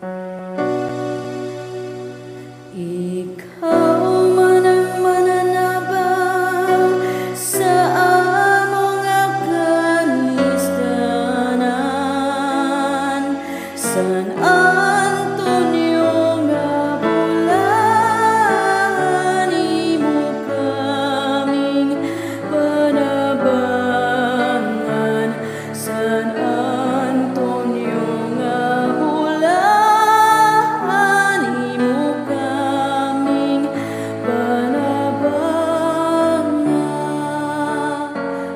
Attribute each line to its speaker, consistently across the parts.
Speaker 1: Ikaw man ang mananabang sa among kanisdanan, San Antonio nga bulan, imo kaming panabangan. San Antonio nga bulan, imo kaming panabangan.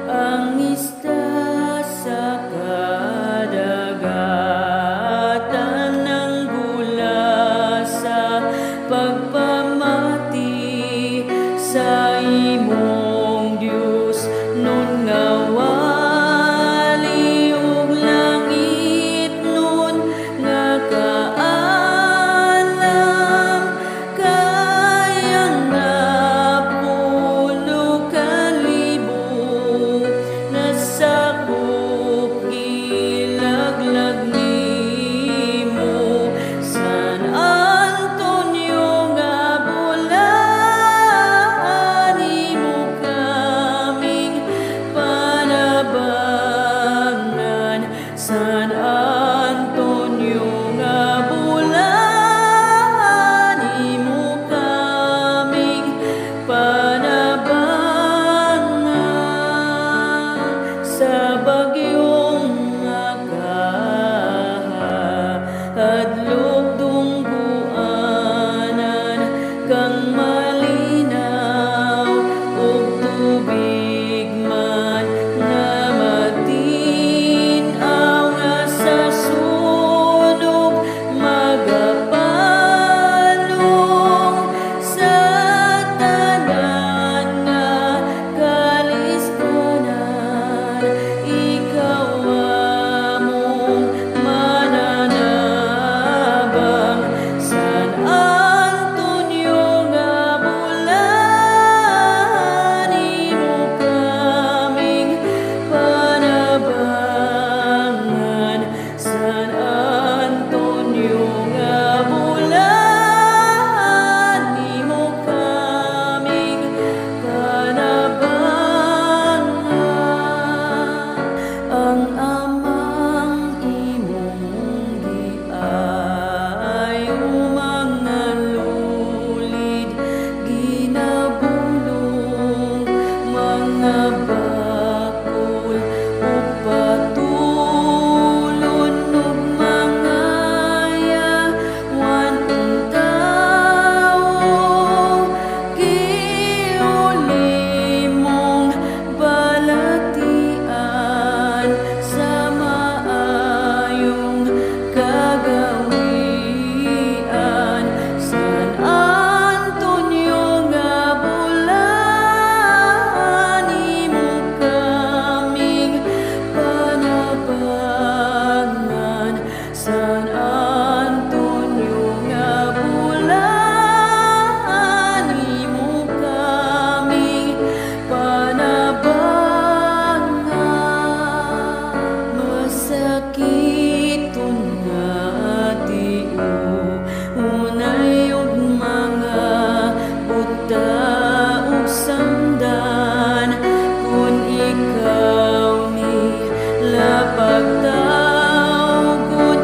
Speaker 1: Ang isda sa kadagatan ng gula sa pagpamati sa imong Dios, nun nga wali ug langit, nun nga kaalam kayang napulo kalibo, nasakop gilaglag nimo. San Antonio nga bulan, imo kaming panabangan. San Antonio nga bulan, imo kaming panabangan. Sa bagyong hadlok dungguanan kang malinaw ug tubig man nga matinaw, nga sa sunog magapalong sa tanan nga kalistanan. Ikaw among mananabang. San Antonio nga bulan, imo kaming panabangan. San Antonio nga bulan, imo kaming panabangan. Ang amang imong giayo mga lulid, ginabulong mga bakul ug patulon ug mga yawan ug tawo, giuli mong balatian sa maayong kagawian. San Antonio nga bulan, imo kaming panabangan. San Antonio nga bulan, imo kaming panabangan. Masakiton nga tiyo, unay ug mga buta ug samdan, kun ikaw ni lapag tawgon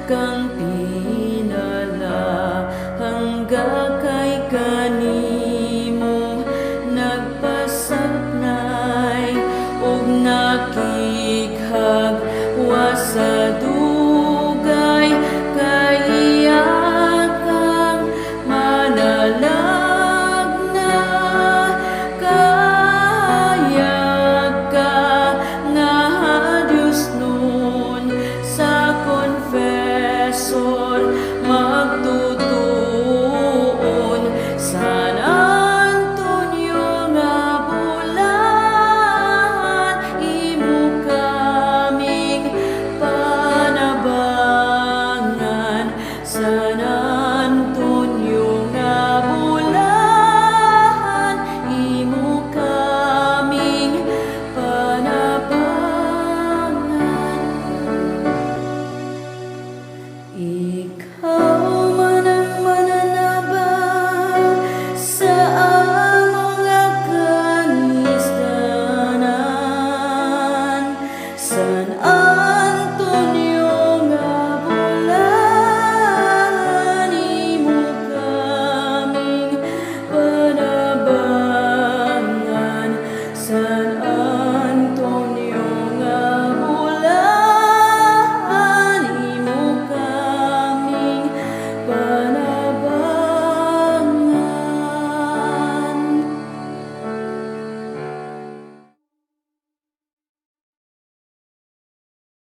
Speaker 1: kang